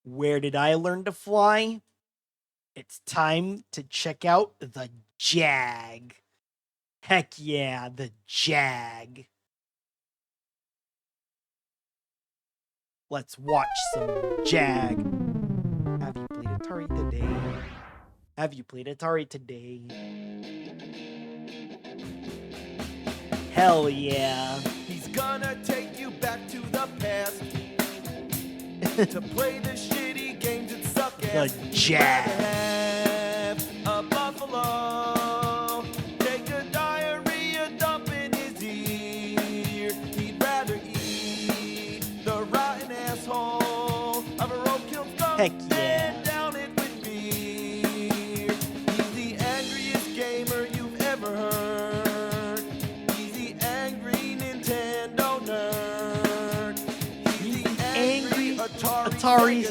Where did I learn to fly? It's time to check out the Jag. Heck yeah, the Jag. Let's watch some Jag. Have you played Atari today? Have you played Atari today? Hell yeah. He's gonna take you back to the past to play the shitty games that suck ass. The Jag. Have a buffalo take a diarrhea dump in his ear. He'd rather eat the rotten asshole of a roadkill skunk Heck yeah. than down it with beer. He's the angriest gamer you've ever heard. He's the angry Nintendo nerd. He's the angry Atari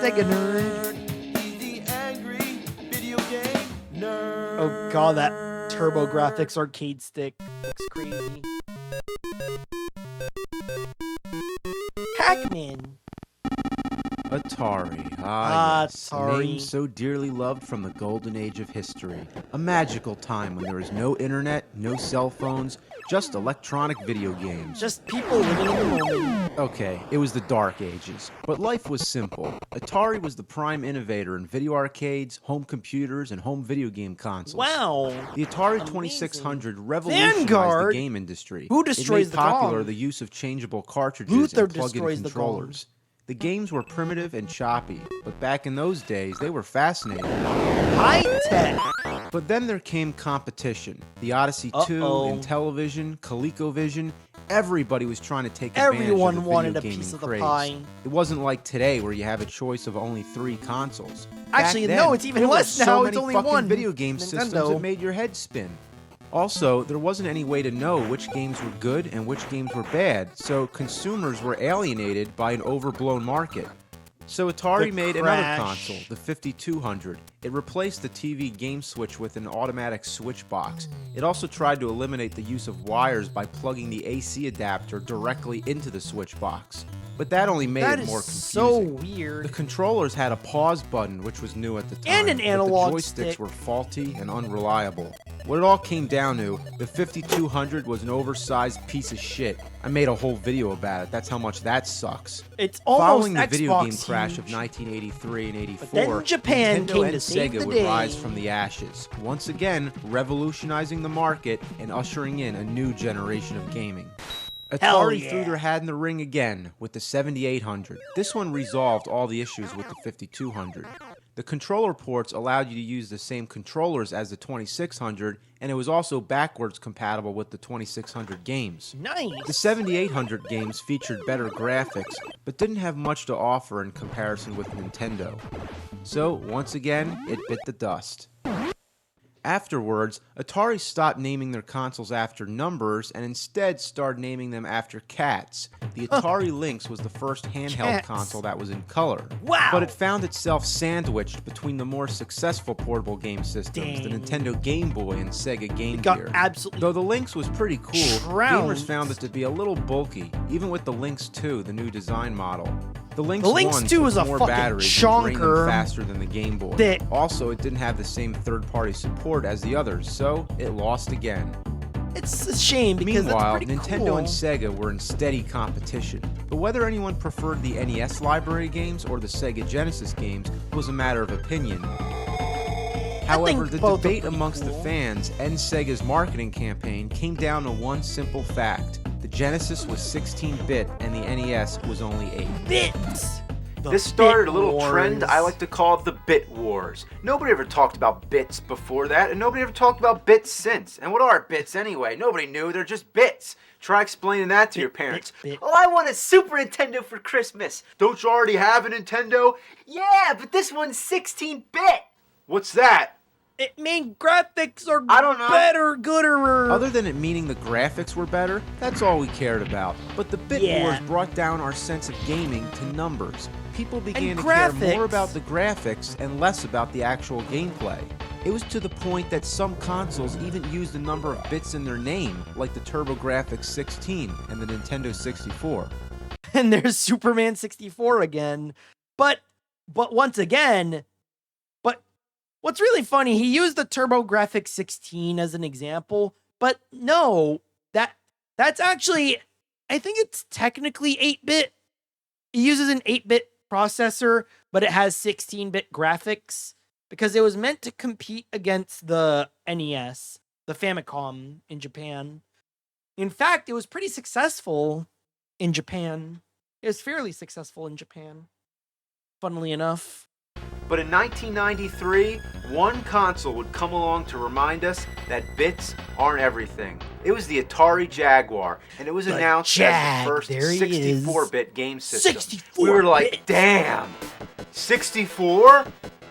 Sega nerd. He's the angry video game nerd. Oh god, that Turbo Graphics arcade stick looks crazy. Pac-Man. Atari. Yes. A Atari. name so dearly loved from the golden age of history. A magical time when there was no internet, no cell phones, just electronic video games. Just people living in the moment. Okay, it was the dark ages, but life was simple. Atari was the prime innovator in video arcades, home computers, and home video game consoles. Wow. The Atari Amazing. 2600 revolutionized Vanguard? the game industry. Who destroys it the made popular Gong? the use of changeable cartridges Luther and plug-in destroys the controllers. The games were primitive and choppy, but back in those days, they were fascinating. High tech. But then there came competition. The Odyssey 2, Intellivision, ColecoVision, everybody was trying to take advantage Everyone of the wanted video a gaming piece of the craze. pie. It wasn't like today where you have a choice of only 3 consoles. Actually, Back no, then, it's even there were less so now, many it's only fucking one. video game systems Nintendo. that made your head spin. Also, there wasn't any way to know which games were good and which games were bad, so consumers were alienated by an overblown market. So Atari The made another crash. console, the 5200. It replaced the TV game switch with an automatic switch box. It also tried to eliminate the use of wires by plugging the AC adapter directly into the switch box. But that only made That it is more so confusing. weird. The controllers had a pause button, which was new at the time, And an but analog the joysticks stick. were faulty and unreliable. What it all came down to, the 5200 was an oversized piece of shit. I made a whole video about it. That's how much that sucks. It's almost Following the Xbox video game crash of huge. 1983 and 84, then Japan Nintendo came and to save Sega the would day. rise from the ashes, once again revolutionizing the market and ushering in a new generation of gaming. Hell Atari yeah. threw their hat in the ring again with the 7800. This one resolved all the issues with the 5200. The controller ports allowed you to use the same controllers as the 2600, and it was also backwards compatible with the 2600 games. Nice. The 7800 games featured better graphics, but didn't have much to offer in comparison with Nintendo. So, once again, it bit the dust. Afterwards, Atari stopped naming their consoles after numbers and instead started naming them after cats. The Atari Lynx was the first handheld Cats. console that was in color. Wow. But it found itself sandwiched between the more successful portable game systems, the Dang. Nintendo Game Boy and Sega Game got Gear. absolutely Though the Lynx was pretty cool, trounced. gamers found it to be a little bulky, even with the Lynx 2, the new design model. The Lynx, The Lynx 1 2 took is a more fucking batteries and drained them chonker faster than the Game Boy. that- Also, it didn't have the same third-party support as the others, so it lost again. It's a shame because Meanwhile, that's pretty Nintendo cool. and Sega were in steady competition, but whether anyone preferred the NES library games or the Sega Genesis games was a matter of opinion. However, the both are debate pretty amongst the cool. fans and Sega's marketing campaign came down to one simple fact. The Genesis was 16-bit and the NES was only 8. Bits. The This started Bit a little trend Wars. I like to call the Bit Wars. Nobody ever talked about bits before that, and nobody ever talked about bits since. And what are bits anyway? Nobody knew, they're just bits. Try explaining that to your parents. bit. Oh, I want a Super Nintendo for Christmas. Don't you already have a Nintendo? Yeah, but this one's 16-bit. What's that? It mean graphics are I don't know. better, gooder. Other than it meaning the graphics were better, that's all we cared about. But the Bit Yeah. Wars brought down our sense of gaming to numbers. People began to graphics. care more about the graphics and less about the actual gameplay. It was to the point that some consoles even used a number of bits in their name, like the TurboGrafx 16 and the Nintendo 64. And there's Superman 64 again. But but once again, but what's really funny, he used the TurboGrafx 16 as an example, but no, that's actually, I think it's technically 8-bit. It uses an 8-bit processor, but it has 16-bit graphics because it was meant to compete against the NES, the Famicom in Japan. In fact, it was pretty successful in Japan. It was fairly successful in Japan, funnily enough. But in 1993, one console would come along to remind us that bits aren't everything. It was the Atari Jaguar, and it was announced as the first 64-bit game system. 64 we were like, bits. damn, 64?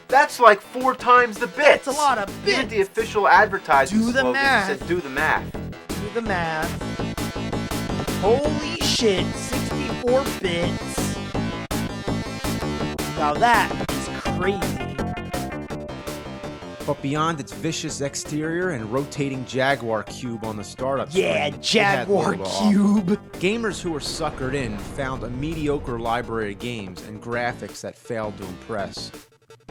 That's like 4 times the bits. That's a lot of bits. Even the official advertising Do the slogan math. said, do the math. Do the math. Holy shit, 64 bits. Now that is crazy. But beyond its vicious exterior and rotating Jaguar cube on the startup screen, Yeah, it had Jaguar little to offer. Cube. Gamers who were suckered in found a mediocre library of games and graphics that failed to impress.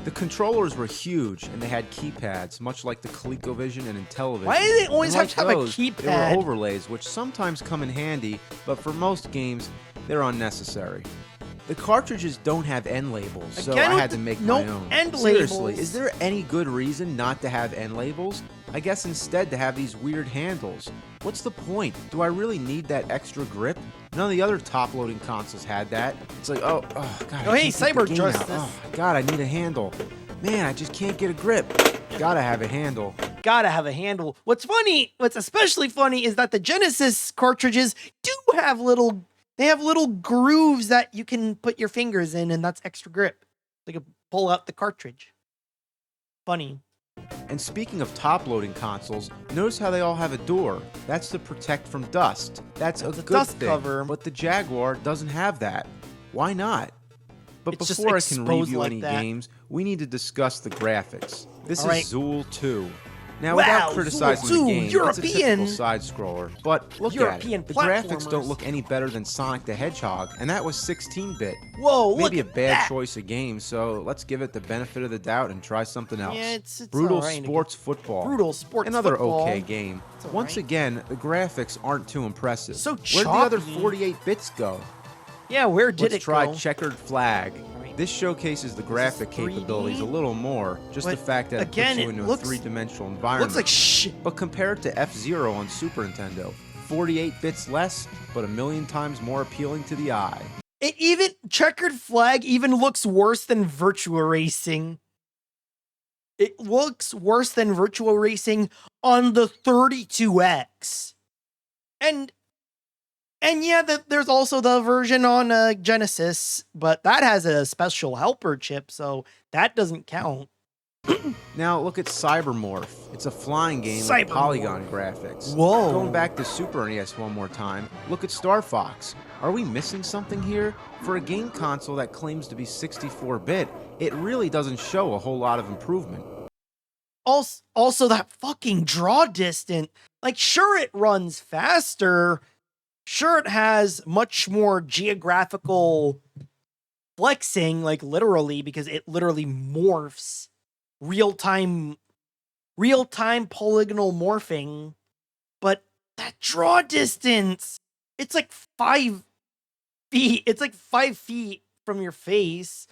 The controllers were huge, and they had keypads, much like the ColecoVision and Intellivision. Why do they always And have to have a those, There keypad? were overlays, which sometimes come in handy, but for most games, they're unnecessary. The cartridges don't have end labels, so Again I with had to the make no my own. end Seriously, labels. is there any good reason not to have end labels? I guess instead to have these weird handles. What's the point? Do I really need that extra grip? None of the other top-loading consoles had that. It's like, oh God, Oh, I hey, can't get the Cyber game out. Justice. Oh, God, I need a handle. Man, I just can't get a grip. Gotta have a handle. Gotta have a handle. What's especially funny is that the Genesis cartridges do have little grooves that you can put your fingers in, and that's extra grip. They can pull out the cartridge. Funny. And speaking of top-loading consoles, notice how they all have a door. That's to protect from dust. That's a a good dust thing. cover. But the Jaguar doesn't have that. Why not? But It's just before I can exposed review like any that. games, we need to discuss the graphics. This All right. is Zool 2. Now, Wow, without criticizing Zool 2, the game, it's a European- typical side-scroller. But look European at it. The graphics platformers. don't look any better than Sonic the Hedgehog, and that was 16-bit. Whoa, look Maybe a at bad that. choice of game, so let's give it the benefit of the doubt and try something else. Yeah, it's Brutal all right. Sports Football. Brutal Sports Another Football. okay game. It's all Once right. again, the graphics aren't too impressive. So Where'd the other choppy. 48 bits go? Yeah, where did Let's it try go? Checkered Flag. Right. This showcases the This graphic is 3D? capabilities a little more, just the But fact that again, it puts you it into looks- a three-dimensional environment. Looks like shit. But compared to F-Zero on Super Nintendo, 48 bits less, but a million times more appealing to the eye. Checkered Flag even looks worse than Virtua Racing. It looks worse than Virtua Racing on the 32X. And yeah, there's also the version on Genesis, but that has a special helper chip, so that doesn't count. Now look at Cybermorph. It's a flying game with Cybermorph. polygon graphics. Whoa. Going back to Super NES one more time, look at Star Fox. Are we missing something here? For a game console that claims to be 64-bit, it really doesn't show a whole lot of improvement. Also that fucking draw distance. Like, sure, it runs faster. Sure, it has much more geographical flexing, like literally, because it literally morphs real-time polygonal morphing. But that draw distance, it's like 5 feet. It's like 5 feet from your face.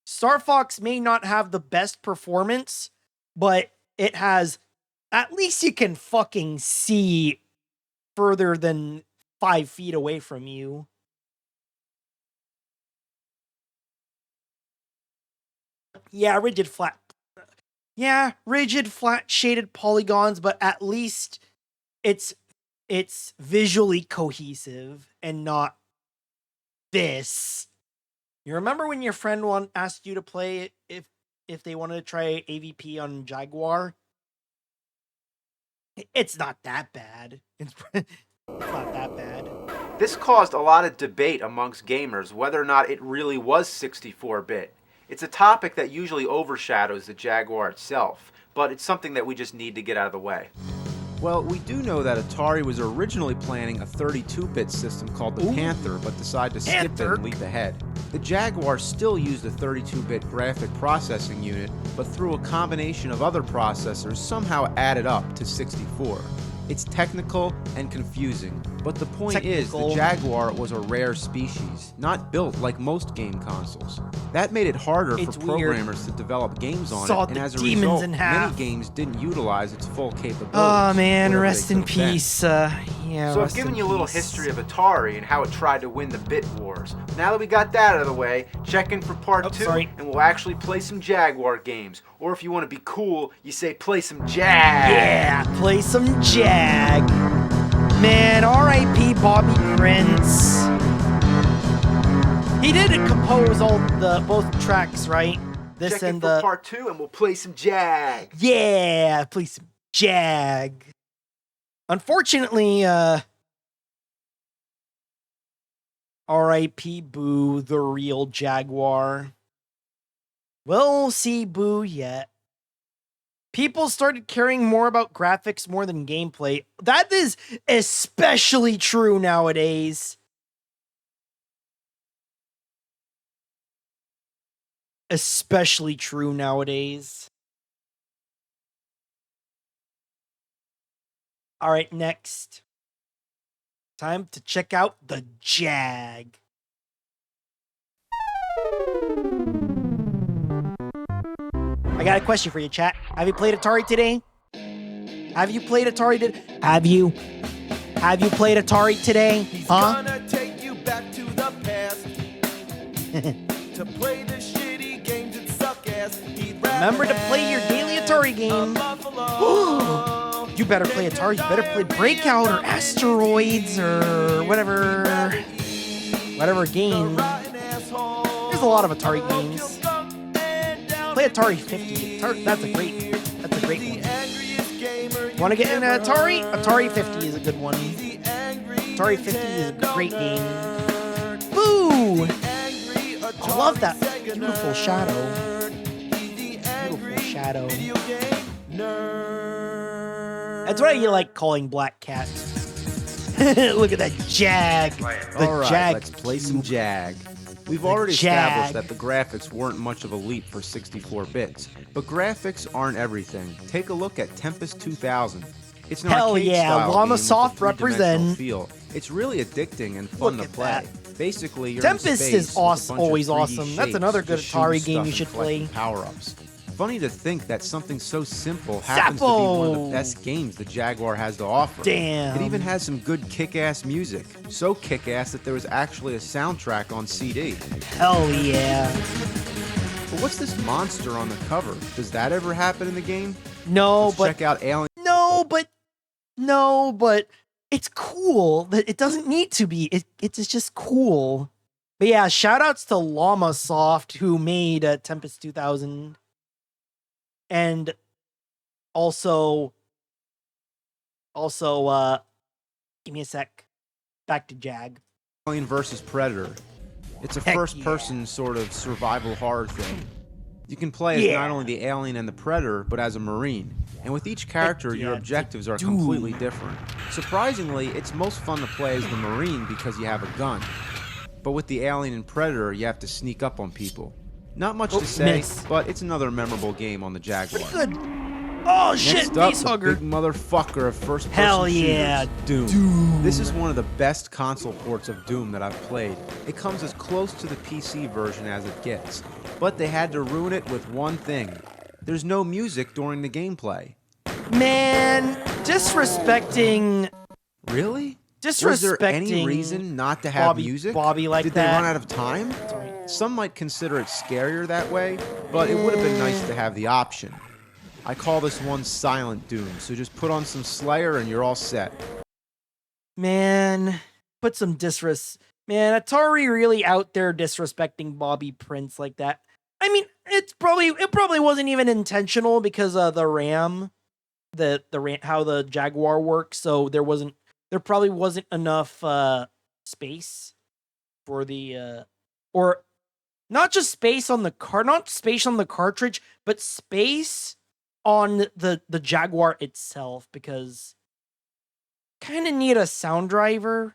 Star Fox may not have the best performance, but it has, at least you can fucking see further than 5 feet away from you. Yeah, rigid flat shaded polygons, but at least it's visually cohesive and not this. You remember when your friend asked you to play if they wanted to try AVP on Jaguar? It's not that bad. It's not that bad. This caused a lot of debate amongst gamers whether or not it really was 64-bit. It's a topic that usually overshadows the Jaguar itself, but it's something that we just need to get out of the way. Well, we do know that Atari was originally planning a 32-bit system called the Panther, but decided to skip it and leap ahead. The Jaguar still used a 32-bit graphic processing unit, but through a combination of other processors somehow added up to 64. It's technical and confusing, but the point is the Jaguar was a rare species, not built like most game consoles. That made it harder for programmers to develop games on it, and as a result, many games didn't utilize its full capabilities. Oh man, rest in peace. So I've given you a little history of Atari and how it tried to win the bit wars. Now that we got that out of the way, check in for part 2 and we'll actually play some Jaguar games. Or if you want to be cool, you say play some Jag. Yeah, play some Jag. Man, R.I.P. Bobby Prince. He did compose both tracks, right? This Check and in for part 2 and we'll play some Jag. Yeah, play some Jag. Unfortunately, R.I.P. Boo, the real Jaguar. We'll see Boo yet. People started caring more about graphics more than gameplay. That is especially true nowadays. Especially true nowadays. All right, next. Time to check out the Jag. I got a question for you, chat. Have you played Atari today? Have you played Atari today? Have you played Atari today? Huh? Gonna take you back to the past to play the shitty games that suck ass. Remember to play your daily Atari game. You better play Atari. You better play Breakout or Asteroids or whatever game. There's a lot of Atari games. Play Atari 50. That's a great one. Want to get into Atari? Atari 50 is a good one. Atari 50 is a great game. Boo! I love that beautiful shadow. Beautiful shadow. That's what I like calling Black Cat. Look at that Jag. Alright, let's play some Jag. We've already established that the graphics weren't much of a leap for 64 bits, but graphics aren't everything. Take a look at Tempest 2000. It's an arcade-style game with a three-dimensional feel. It's really addicting and fun to play. Basically, you're Tempest in space is always with a bunch of 3D awesome. That's shapes, another good just Atari shooting game you stuff should and collecting play. Power-ups. Funny to think that something so simple happens to be one of the best games the Jaguar has to offer. Damn. It even has some good kick-ass music. So kick-ass that there was actually a soundtrack on CD. Hell yeah. But what's this monster on the cover? Does that ever happen in the game? No, Let's check out Alien. No, but it's cool. That it doesn't need to be. It's just cool. But yeah, shout outs to Llama Soft who made Tempest 2000. And also, give me a sec. Back to Jag. Alien vs. Predator. It's a first-person sort of survival horror thing. You can play as not only the alien and the predator, but as a marine. And with each character, your objectives are completely different. Surprisingly, it's most fun to play as the marine because you have a gun. But with the alien and predator, you have to sneak up on people. Not much to say, but it's another memorable game on the Jaguar. Good. Oh shit, Next up, the big motherfucker of first-person shooters, Doom. This is one of the best console ports of Doom that I've played. It comes as close to the PC version as it gets, but they had to ruin it with one thing. There's no music during the gameplay. Man, disrespecting. Really? Disrespecting. Was there any reason not to have music? Like Did they run out of time? Some might consider it scarier that way, but it would have been nice to have the option. I call this one Silent Doom, so just put on some Slayer and you're all set. Man, put some Man, Atari really out there disrespecting Bobby Prince like that. I mean, it probably wasn't even intentional because of the RAM, the RAM, how the Jaguar works. So there probably wasn't enough space for the or not just space on the not space on the cartridge, but space on the Jaguar itself, because kind of need a sound driver.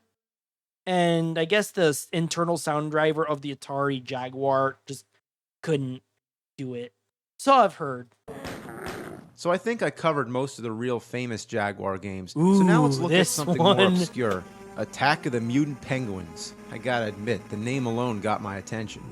And I guess the internal sound driver of the Atari Jaguar just couldn't do it. So I've heard. So I think I covered most of the real famous Jaguar games. Ooh, so now let's look at this something one. more obscure. Attack of the Mutant Penguins. I gotta admit, the name alone got my attention.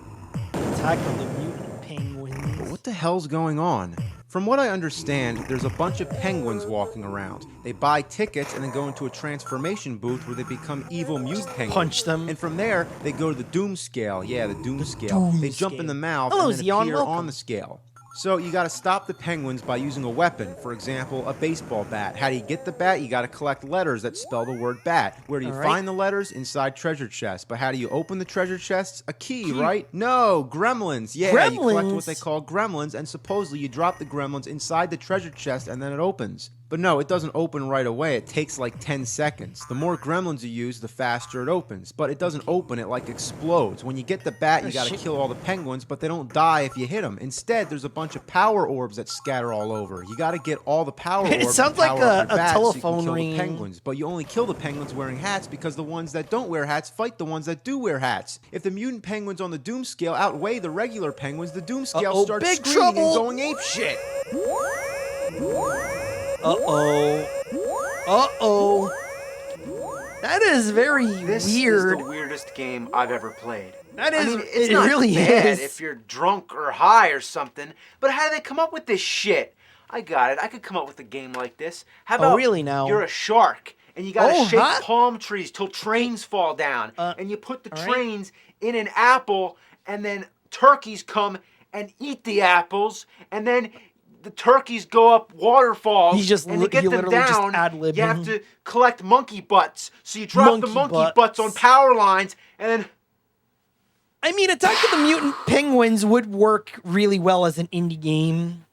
Attack of the Mutant Penguins. But what the hell's going on? From what I understand, there's a bunch of penguins walking around. They buy tickets and then go into a transformation booth where they become evil mutant penguins. Punch them. And from there, they go to the Doom Scale. Yeah, the Doom Scale. They jump in the mouth Hello, and then Zeon, appear welcome. on the scale. So you gotta stop the penguins by using a weapon. For example, a baseball bat. How do you get the bat? You gotta collect letters that spell the word bat. Where do you find the letters? Inside treasure chests. But how do you open the treasure chests? A key, right? No, gremlins. Yeah, you collect what they call gremlins, and supposedly you drop the gremlins inside the treasure chest and then it opens. But no, it doesn't open right away. It takes like 10 seconds. The more gremlins you use, the faster it opens. But it doesn't open, it like explodes. When you get the bat, you gotta kill all the penguins, but they don't die if you hit them. Instead, there's a bunch of power orbs that scatter all over. You gotta get all the power orbs. It sounds like a telephone ring. The penguins, but you only kill the penguins wearing hats because the ones that don't wear hats fight the ones that do wear hats. If the mutant penguins on the Doom Scale outweigh the regular penguins, the Doom Scale starts big screaming trouble. and going apeshit. Uh-oh. That is very This weird. is the weirdest game I've ever played. That is, I mean, it's it not really bad is. if you're drunk or high or something, but how do they come up with this shit? I got it. I could come up with a game like this. How about really now? You're a shark, and you gotta shake huh? palm trees till trains fall down, and you put the all right. trains in an apple, and then turkeys come and eat the apples, and then the turkeys go up waterfalls, and to get them down, you have to collect monkey butts. So you drop the monkey butts on power lines, and then... I mean, Attack of the Mutant Penguins would work really well as an indie game.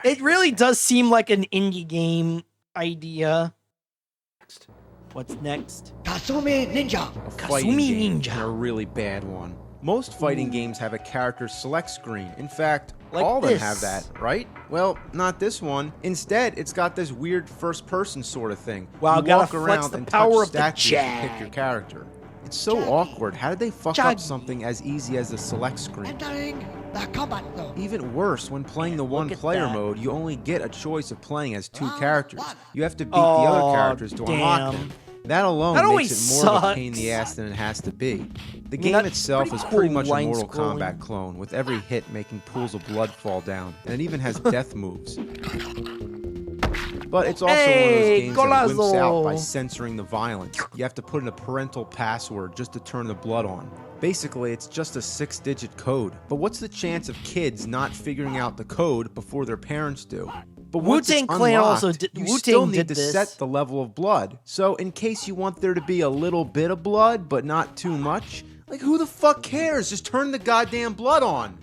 It really does seem like an indie game idea. What's next? Kasumi Ninja. A fighting Kasumi game, Ninja. and a really bad one. Most fighting games have a character select screen. In fact, Like all of them this. have that, right? Well, not this one. Instead, it's got this weird first-person sort of thing. Wow, you gotta walk flex around the and power touch of the statues to pick Jag. your character. It's so awkward. How did they fuck up something as easy as a select screen? Entering the combat zone. Even worse, when playing the one-player that. mode, you only get a choice of playing as 2 characters. one. You have to beat the other Aw, characters to unlock damn. them. That alone That makes always it more of a pain in the sucks. ass than it has to be. The mean, game that's itself pretty is pretty cool much a line Mortal scrolling. Kombat clone, with every hit making pools of blood fall down, and it even has death moves. But it's also one of those Hey, games that wimps out by golazo. censoring the violence. You have to put in a parental password just to turn the blood on. Basically, it's just a 6-digit code. But what's the chance of kids not figuring out the code before their parents do? But once it's Wu-Tang Clan unlocked, also did- you Wu-Tang still need did to this. set the level of blood. So in case you want there to be a little bit of blood, but not too much, like who the fuck cares? Just turn the goddamn blood on.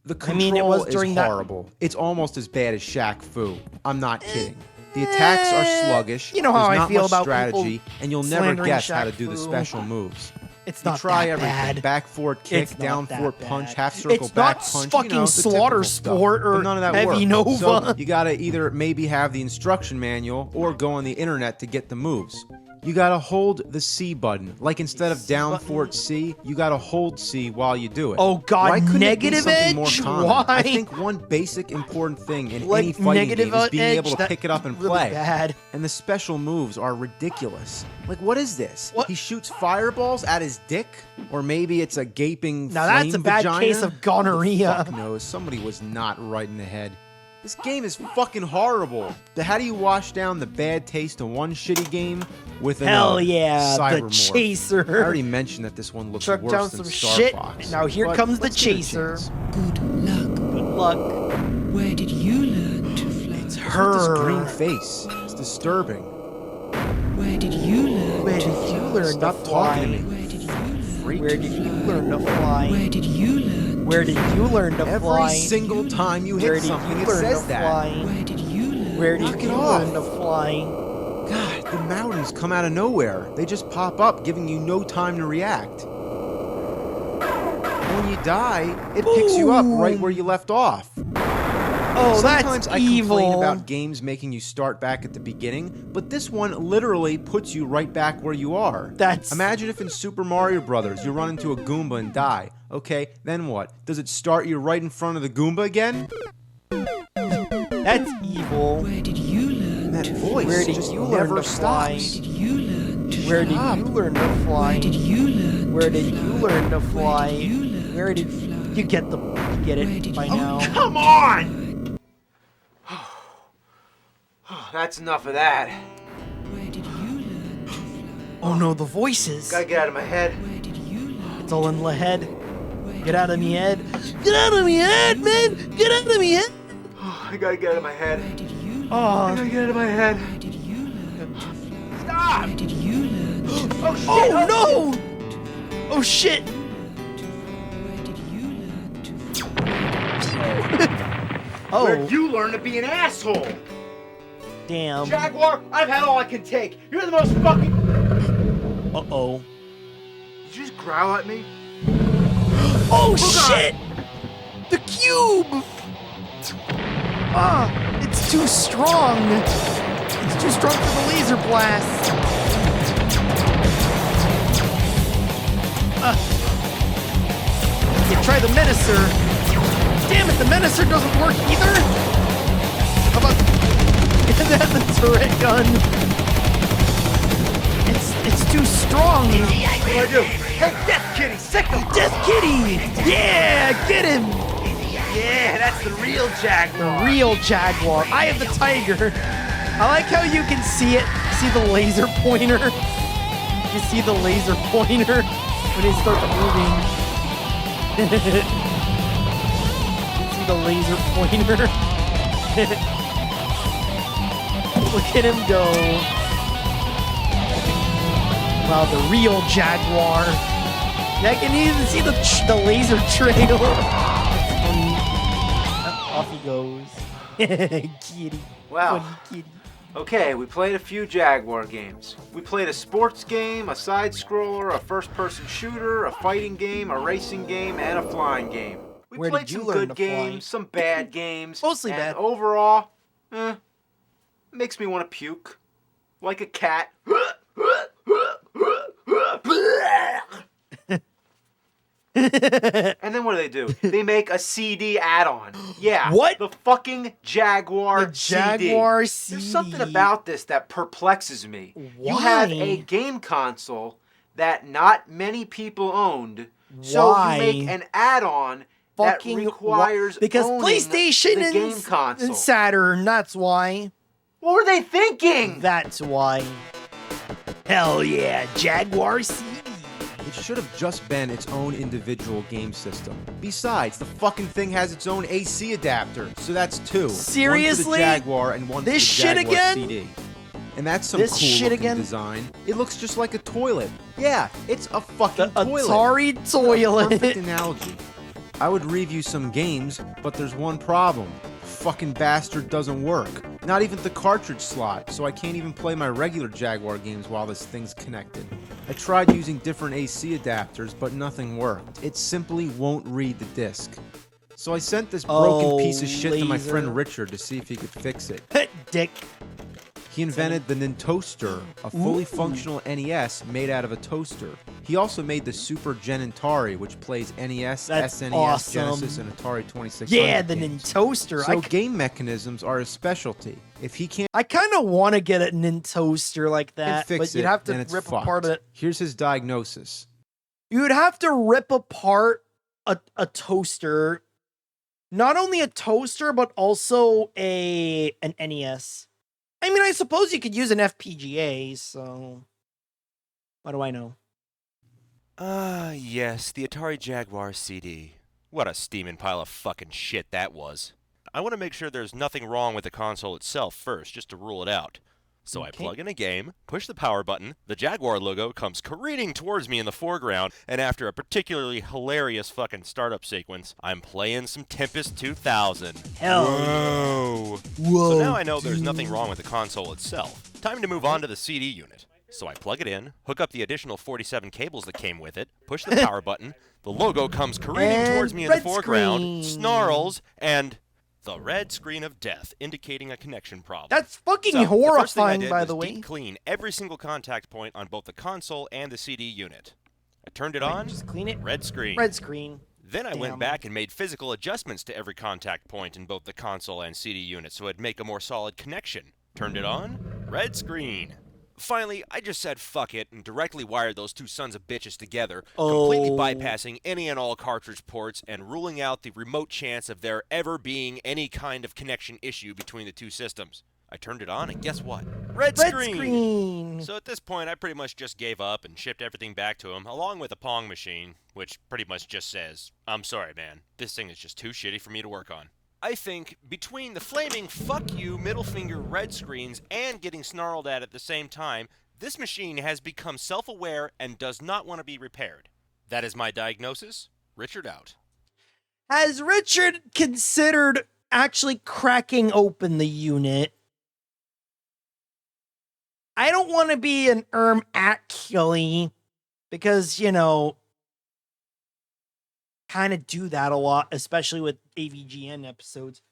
The I control mean, it was is during that- horrible. It's almost as bad as Shaq Fu. I'm not kidding. The attacks are sluggish. You know how there's I not feel much about strategy, people and you'll never slandering guess how to Shaq do the Fu. special moves. It's You not try that everything. bad. Back forward kick, It's not down that forward bad. punch, half circle It's back not punch. fucking you know, the Slaughter typical stuff. Sport or But none of that Heavy works. Nova. So you gotta either maybe have the instruction manual or go on the internet to get the moves. You gotta hold the C button. Like instead of down button. forward C, you gotta hold C while you do it. Oh, God, Why couldn't it be negative something more edge? common? Why? I think one basic important thing in Like any fighting negative game is being edge, able to that- pick it up and really play. bad. And the special moves are ridiculous. Like, what is this? What? He shoots fireballs at his dick? Or maybe it's a gaping Now that's a flame bad vagina? case of gonorrhea. Fuck knows. Somebody was not right in the head. This game is fucking horrible. How do you wash down the bad taste of one shitty game with Hell another? yeah, the Cybermorph. Chaser. I already mentioned that this one looks Truck worse down than some Star shit. Fox. Now here But comes the let's give it a Chaser. chance. Good luck. Good luck. Where did you learn to fly? It's Look at her. this green face. It's disturbing. Where did you learn Where to did you fly? learn to Stop fly? talking to me. Where did you learn? Where did you learn to fly? Where did you learn? Where did you learn to Every fly? single time you Where hit did something, you it learn says to that. fly? Where did you learn? Where did Knock you it off. learn to fly? God, the mountains come out of nowhere. They just pop up, giving you no time to react. When you die, it picks you up right where you left off. Oh, Sometimes that's I evil. complain about games making you start back at the beginning, but this one literally puts you right back where you are. Imagine if in Super Mario Brothers you run into a Goomba and die. Okay, then what? Does it start you right in front of the Goomba again? That's evil. Where did you learn That to voice Where did just you learn never to fly? stops. Where did you learn to Where did fly? you learn to fly? Where did you learn Where to did you fly? learn to Where fly? did you learn Where did to fly? you get Where it did by you now? learn Come to on! fly? That's enough of that. Where did you learn to fly? Oh no, the voices. Gotta get out of my head. Where did you learn? It's all in the head. Get out of me head. Get out of me head, man. Get out of me head. I gotta get out of my head. Where did you learn? Oh, I gotta get out of my head. Where did you learn to fly? Stop! Where did you learn to fly? oh no. Oh shit. Where did you learn to fly? Oh, Where'd you learn to be an asshole? damn. Jaguar, I've had all I can take. You're the most fucking... Uh-oh. Did you just growl at me? Oh God. shit! The cube! Ah, it's too strong. It's too strong for the laser blast. You try the Menacer. Damn it, the Menacer doesn't work either. How about that's the turret gun? It's too strong. What do I do? Hey, Death Kitty, sick him! Death Kitty! Yeah, get him! Yeah, that's the real Jaguar. Real Jaguar. Eye of the Tiger. I like how you can see it. See the laser pointer? You see the laser pointer when it starts moving. You see the laser pointer? Look at him go. Wow, the real Jaguar. I can even see the laser trail. Off he goes. Kitty. Wow. Funny kitty. Okay, we played a few Jaguar games. We played a sports game, a side-scroller, a first-person shooter, a fighting game, a racing game, and a flying game. We Where played did you some learn good to fly? games, some bad games. Mostly and bad. overall, makes me want to puke. Like a cat. And then what do? They make a CD add-on. Yeah. What? The fucking Jaguar The Jaguar CD. There's something about this that perplexes me. You have a Why? game console that not many people owned. So Why? you make an add-on that Fucking requires because owning PlayStation the and, game console. and Saturn, that's why. What were they thinking? That's why. Hell yeah, Jaguar CD. It should have just been its own individual game system. Besides, the fucking thing has its own AC adapter, so that's two. Seriously? One for the Jaguar and one This for the shit Jaguar again? CD. And that's some This cool shit looking again? design. It looks just like a toilet. Yeah, it's a fucking The toilet. Atari toilet. Perfect analogy. I would review some games, but there's one problem. Fucking bastard doesn't work. Not even the cartridge slot, so I can't even play my regular Jaguar games while this thing's connected. I tried using different AC adapters, but nothing worked. It simply won't read the disc. So I sent this broken piece of shit to my laser. friend Richard to see if he could fix it. Dick. He invented the Nintoaster, a fully functional NES made out of a toaster. He also made the Super Gen Atari, which plays NES, That's SNES, awesome. Genesis, and Atari 2600 Yeah, the games. Nintoaster. So game mechanisms are his specialty. If he can't I kind of want to get a Nintoaster like that, fix but it, you'd have to then it's rip fucked. apart it. Here's his diagnosis. You would have to rip apart a toaster. Not only a toaster, but also an NES. I mean, I suppose you could use an FPGA, so what do I know? Ah, yes, the Atari Jaguar CD. What a steaming pile of fucking shit that was. I want to make sure there's nothing wrong with the console itself first, just to rule it out. So I Okay. plug in a game, push the power button, the Jaguar logo comes careening towards me in the foreground, and after a particularly hilarious fucking startup sequence, I'm playing some Tempest 2000. Hell Whoa. Whoa. So now I know there's nothing wrong with the console itself. Time to move on to the CD unit. So I plug it in, hook up the additional 47 cables that came with it, push the power button, the logo comes careening And towards me in the red foreground, screen. snarls, and The red screen of death, indicating a connection problem. That's fucking So, the first thing I horrifying, did by was the way. deep clean every single contact point on both the console and the CD unit. I turned it Wait, on, just clean it. red screen. Red screen. Then I went Damn. back and made physical adjustments to every contact point in both the console and CD unit so it'd make a more solid connection. Turned it on, red screen. Finally, I just said fuck it and directly wired those two sons of bitches together, completely bypassing any and all cartridge ports and ruling out the remote chance of there ever being any kind of connection issue between the two systems. I turned it on and guess what? Red screen! So at this point, I pretty much just gave up and shipped everything back to him, along with a Pong machine, which pretty much just says, I'm sorry, man, this thing is just too shitty for me to work on. I think between the flaming fuck you middle finger red screens and getting snarled at the same time, this machine has become self-aware and does not want to be repaired. That is my diagnosis. Richard out. Has Richard considered actually cracking open the unit? I don't want to be an actually, because, you know, kind of do that a lot, especially with AVGN episodes.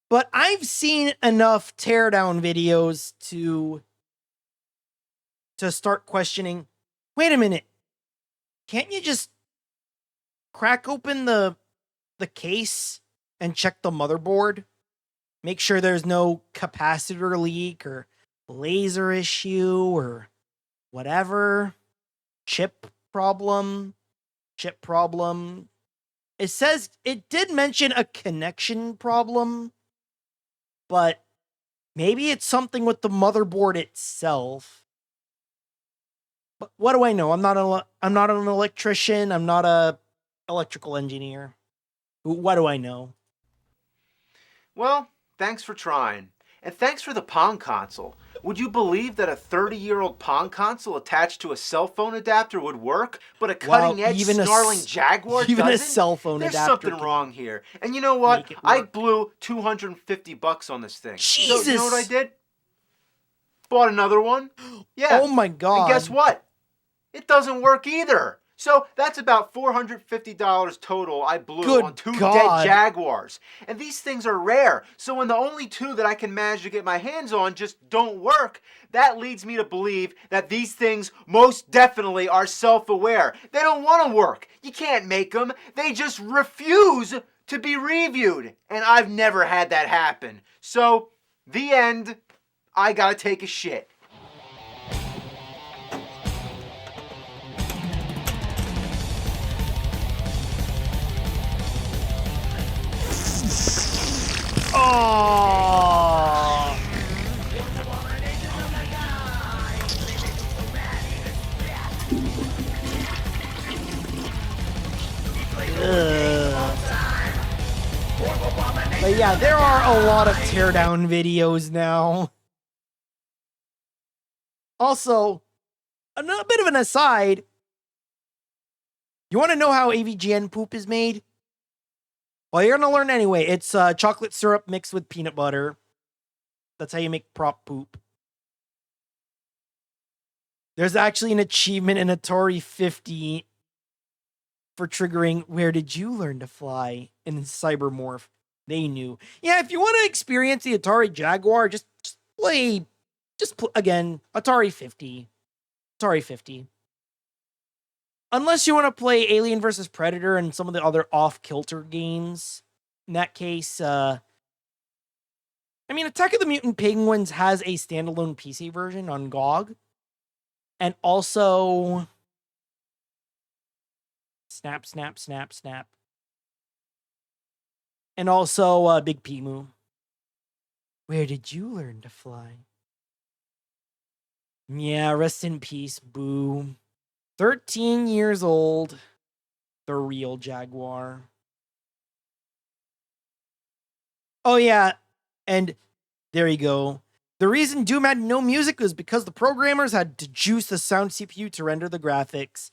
But I've seen enough teardown videos to start questioning, wait a minute, can't you just crack open the case and check the motherboard? Make sure there's no capacitor leak or laser issue or whatever. Chip problem. It says it did mention a connection problem, but maybe it's something with the motherboard itself. But what do I know? I'm not an electrician. I'm not a electrical engineer. What do I know? Well, thanks for trying. And thanks for the Pong console. Would you believe that a 30-year-old Pong console attached to a cell phone adapter would work, but a cutting-edge snarling Jaguar even doesn't? a cell phone There's adapter something wrong here. And you know what? make it I work. blew $250 on this thing. Jesus! So you know what I did? Bought another one. Yeah. Oh my god. And guess what? It doesn't work either. So that's about $450 total I blew Good on two God. dead Jaguars. And these things are rare. So when the only two that I can manage to get my hands on just don't work, that leads me to believe that these things most definitely are self-aware. They don't want to work. You can't make them. They just refuse to be reviewed. And I've never had that happen. So, the end. I gotta take a shit. Oh. But yeah, there are a lot of teardown videos now. Also, a bit of an aside. You want to know how AVGN poop is made? Well, you're going to learn anyway. It's chocolate syrup mixed with peanut butter. That's how you make prop poop. There's actually an achievement in Atari 50 for triggering Where Did You Learn to Fly in Cybermorph. They knew. Yeah, if you want to experience the Atari Jaguar, just play again, Atari 50. Atari 50. Unless you want to play Alien vs. Predator and some of the other off-kilter games. In that case, I mean, Attack of the Mutant Penguins has a standalone PC version on GOG. And also... Snap. And also Big P-Moo. Where did you learn to fly? Yeah, rest in peace, Boo. 13 years old. The real Jaguar. Oh, yeah. And there you go. The reason Doom had no music was because the programmers had to juice the sound CPU to render the graphics.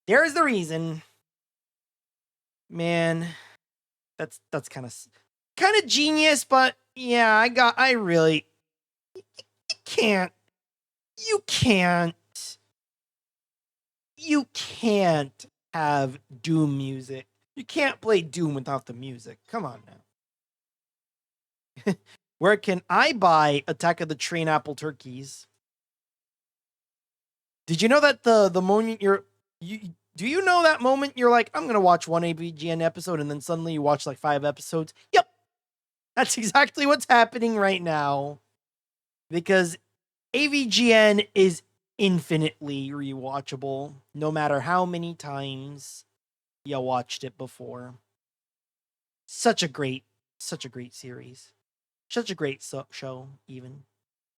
There's the reason. Man, that's kind of genius, but yeah, you can't have Doom music. You can't play Doom without the music. Come on now. Where can I buy Attack of the Train Apple Turkeys? Did you know that the moment do you know that moment you're like, I'm gonna watch one AVGN episode, and then suddenly you watch like 5 episodes? Yep. That's exactly what's happening right now. Because AVGN is infinitely rewatchable, no matter how many times you watched it before. Such a great series. Such a great show, even.